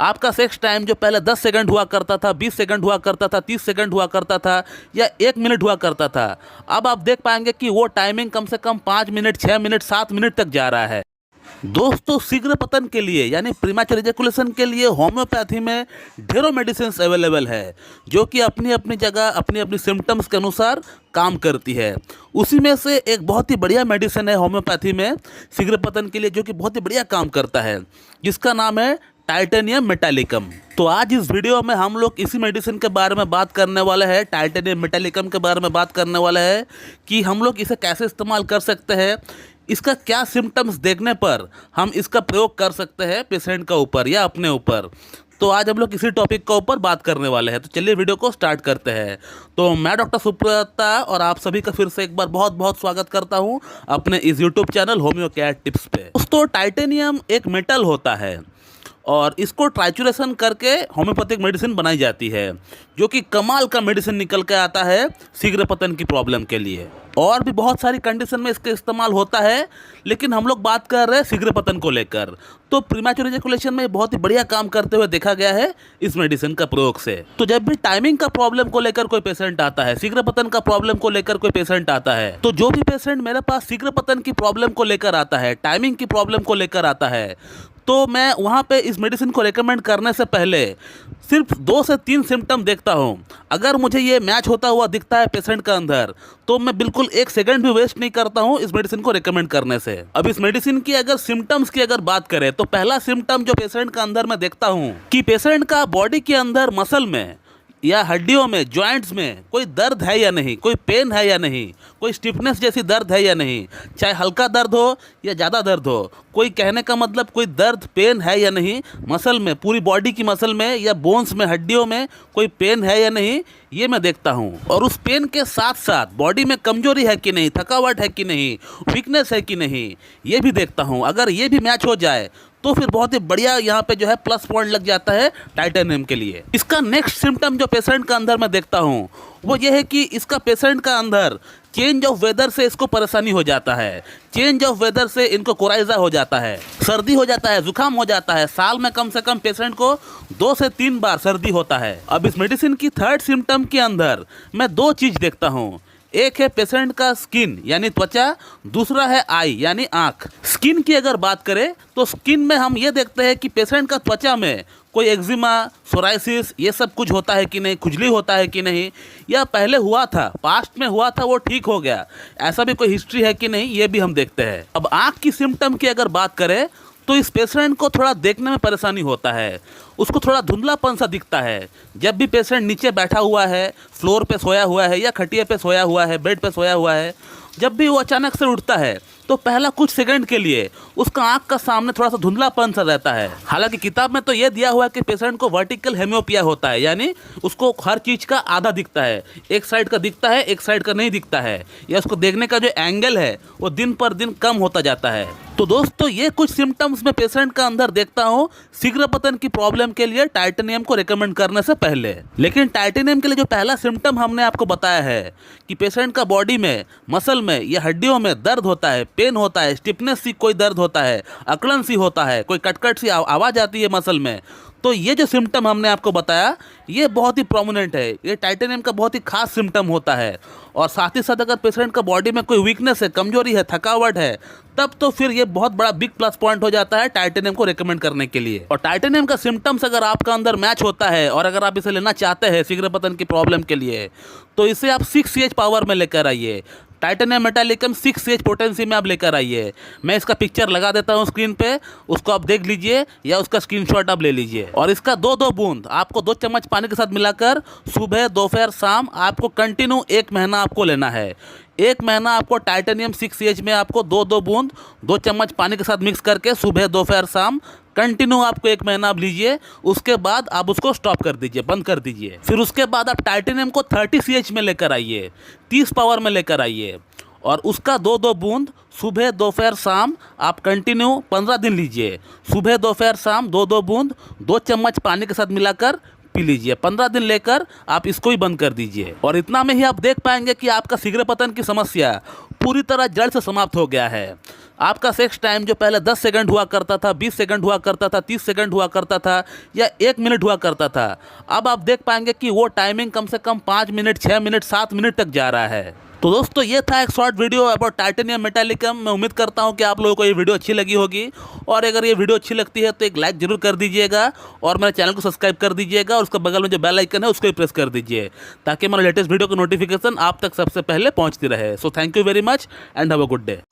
आपका sex time जो पहले 10 सेकंड हुआ करता था, 20 सेकंड हुआ करता था, 30 सेकंड हुआ करता था या 1 मिनट हुआ करता था, अब आप देख पाएंगे कि वो टाइमिंग कम से कम 5 मिनट, 6 मिनट, 7 मिनट तक जा रहा है। दोस्तों, शीघ्र पतन के लिए यानी प्रीमैच्योर इजैकुलेशन के लिए होम्योपैथी में ढेरों मेडिसिन अवेलेबल है, जो कि अपनी अपनी जगह अपनी अपनी सिम्टम्स के अनुसार काम करती है। उसी में से एक बहुत ही बढ़िया मेडिसिन है होम्योपैथी में शीघ्र पतन के लिए, जो कि बहुत ही बढ़िया काम करता है, जिसका नाम है टाइटेनियम मेटालिकम। तो आज इस वीडियो में हम लोग इसी मेडिसिन के बारे में बात करने वाले हैं, टाइटेनियम मेटालिकम के बारे में बात करने वाले हैं कि हम लोग इसे कैसे इस्तेमाल कर सकते हैं, इसका क्या सिम्टम्स देखने पर हम इसका प्रयोग कर सकते हैं पेशेंट का ऊपर या अपने ऊपर। तो आज हम लोग इसी टॉपिक के ऊपर बात करने वाले हैं। तो चलिए वीडियो को स्टार्ट करते हैं। तो मैं डॉक्टर सुब्रता और आप सभी का फिर से एक बार बहुत बहुत स्वागत करता हूं अपने इस YouTube channel homeo care tips पे। दोस्तों, टाइटेनियम एक मेटल होता है और इसको ट्राइचुरेशन करके होम्योपैथिक मेडिसिन बनाई जाती है, जो कि कमाल का मेडिसिन निकल के आता है शीघ्र पतन की प्रॉब्लम के लिए। और भी बहुत सारी कंडीशन में इसका इस्तेमाल होता है, लेकिन हम लोग बात कर रहे हैं शीघ्र पतन को लेकर। तो प्रीमैच्योर इजैकुलेशन में बहुत ही बढ़िया काम करते हुए देखा गया है इस मेडिसिन का प्रयोग से। तो जब भी टाइमिंग का प्रॉब्लम को लेकर कोई पेशेंट आता है, शीघ्र पतन का प्रॉब्लम को लेकर कोई पेशेंट आता है, तो जो भी पेशेंट मेरे पास शीघ्र पतन की प्रॉब्लम को लेकर आता है, टाइमिंग की प्रॉब्लम को लेकर आता है, तो मैं वहाँ पे इस मेडिसिन को रेकमेंड करने से पहले सिर्फ 2 से 3 सिम्टम देखता हूँ। अगर मुझे ये मैच होता हुआ दिखता है पेशेंट का अंदर, तो मैं बिल्कुल 1 सेकंड भी वेस्ट नहीं करता हूँ इस मेडिसिन को रेकमेंड करने से। अब इस मेडिसिन की अगर सिम्टम्स की अगर बात करें, तो पहला सिम्टम जो पेशेंट का अंदर मैं देखता हूँ कि पेशेंट का बॉडी के अंदर मसल में या हड्डियों में, जॉइंट्स में कोई दर्द है या नहीं, कोई पेन है या नहीं, कोई स्टिफनेस जैसी दर्द है या नहीं, चाहे हल्का दर्द हो या ज़्यादा दर्द हो, कोई कहने का मतलब कोई दर्द पेन है या नहीं मसल में, पूरी बॉडी की मसल में या बोन्स में, हड्डियों में कोई पेन है या नहीं, ये मैं देखता हूँ। और उस पेन के साथ साथ बॉडी में कमजोरी है कि नहीं, थकावट है कि नहीं, वीकनेस है कि नहीं, ये भी देखता हूँ। अगर ये भी मैच हो जाए तो फिर बहुत ही बढ़िया यहाँ पे जो है प्लस पॉइंट लग जाता है टाइटेनियम के लिए। इसका नेक्स्ट सिम्टम जो पेशेंट का अंदर मैं देखता हूँ वो ये है कि इसका पेशेंट का अंदर चेंज ऑफ वेदर से इसको परेशानी हो जाता है। चेंज ऑफ वेदर से इनको कोराइजा हो जाता है, सर्दी हो जाता है, जुकाम हो जाता है। साल में कम से कम पेशेंट को 2 से 3 बार सर्दी होता है। अब इस मेडिसिन की थर्ड सिम्टम के अंदर मैं 2 चीज़ देखता हूँ। एक है पेशेंट का स्किन यानी त्वचा, दूसरा है आई यानी आँख। स्किन की अगर बात करें तो स्किन में हम ये देखते हैं कि पेशेंट का त्वचा में कोई एक्जिमा, सोराइसिस ये सब कुछ होता है कि नहीं, खुजली होता है कि नहीं, या पहले हुआ था, पास्ट में हुआ था, वो ठीक हो गया, ऐसा भी कोई हिस्ट्री है कि नहीं, ये भी हम देखते हैं। अब आँख की सिम्टम की अगर बात करें तो इस पेशेंट को थोड़ा देखने में परेशानी होता है, उसको थोड़ा धुंधलापन सा दिखता है। जब भी पेशेंट नीचे बैठा हुआ है, फ्लोर पे सोया हुआ है या खटिया पे सोया हुआ है, बेड पे सोया हुआ है, जब भी वो अचानक से उठता है तो पहला कुछ सेकंड के लिए उसका आंख का सामने थोड़ा सा धुंधलापन सा रहता है। हालांकि किताब में तो ये दिया हुआ है कि पेशेंट को वर्टिकल हेमियोपिया होता है, यानी उसको हर चीज़ का आधा दिखता है, एक साइड का दिखता है, एक साइड का नहीं दिखता है, या उसको देखने का जो एंगल है वो दिन पर दिन कम होता जाता है। तो दोस्तों, ये कुछ सिम्टम्स मैं पेशेंट का अंदर देखता हूँ शीघ्र पतन की प्रॉब्लम के लिए टाइटेनियम को रेकमेंड करने से पहले। लेकिन टाइटेनियम के लिए जो पहला सिम्टम हमने आपको बताया है कि पेशेंट का बॉडी में, मसल में या हड्डियों में दर्द होता है, पेन होता है, स्टिफनेस सी कोई दर्द होता है, अकड़न सी होता है, कोई कटकट सी आवाज़ आती है मसल में, तो ये जो सिम्टम हमने आपको बताया ये बहुत ही प्रोमिनेंट है, ये टाइटेनियम का बहुत ही खास सिम्टम होता है। और साथ ही साथ अगर पेशेंट का बॉडी में कोई वीकनेस है, कमजोरी है, थकावट है, तब तो फिर ये बहुत बड़ा बिग प्लस पॉइंट हो जाता है टाइटेनियम को रेकमेंड करने के लिए। और टाइटेनियम का सिम्टम्स अगर आपका अंदर मैच होता है और अगर आप इसे लेना चाहते हैं शीघ्र पतन की प्रॉब्लम के लिए, तो इसे आप 6Ch पावर में लेकर आइए। टाइटेनियम मेटालिकम 6Ch पोटेंसी में आप लेकर आइए। मैं इसका पिक्चर लगा देता हूँ स्क्रीन पे, उसको आप देख लीजिए या उसका स्क्रीनशॉट आप ले लीजिए। और इसका 2-2 बूंद आपको 2 चम्मच पानी के साथ मिलाकर सुबह, दोपहर, शाम आपको कंटिन्यू 1 महीना आपको लेना है। 1 महीना आपको टाइटेनियम 6Ch में आपको 2-2 बूंद 2 चम्मच पानी के साथ मिक्स करके सुबह, दोपहर, शाम कंटिन्यू आपको 1 महीना आप लीजिए। उसके बाद आप उसको स्टॉप कर दीजिए, बंद कर दीजिए। फिर उसके बाद आप टाइटेनियम को 30Ch में लेकर आइए, 30 पावर में लेकर आइए, और उसका 2-2 बूंद सुबह, दोपहर, शाम आप कंटिन्यू 15 दिन लीजिए। सुबह, दोपहर, शाम 2-2 बूंद 2 चम्मच पानी के साथ मिलाकर पी लीजिए। 15 दिन लेकर आप इसको ही बंद कर दीजिए और इतना में ही आप देख पाएंगे कि आपका शीघ्र पतन की समस्या पूरी तरह जड़ से समाप्त हो गया है। आपका सेक्स टाइम जो पहले 10 सेकंड हुआ करता था, 20 सेकंड हुआ करता था, 30 सेकंड हुआ करता था या 1 मिनट हुआ करता था, अब आप देख पाएंगे कि वो टाइमिंग कम से कम 5 मिनट, 6 मिनट, 7 मिनट तक जा रहा है। तो दोस्तों ये था एक short video about titanium metallicum. मैं उम्मीद करता हूँ कि आप लोगों को ये वीडियो अच्छी लगी होगी और अगर ये वीडियो अच्छी लगती है तो एक लाइक जरूर कर दीजिएगा और मेरे चैनल को सब्सक्राइब कर दीजिएगा और उसके बगल में जो बेल आइकन है उसको भी प्रेस कर दीजिए ताकि मेरा लेटेस्ट वीडियो की नोटिफिकेशन आप तक सबसे पहले पहुँचती रहे। So thank you very much and have a good day.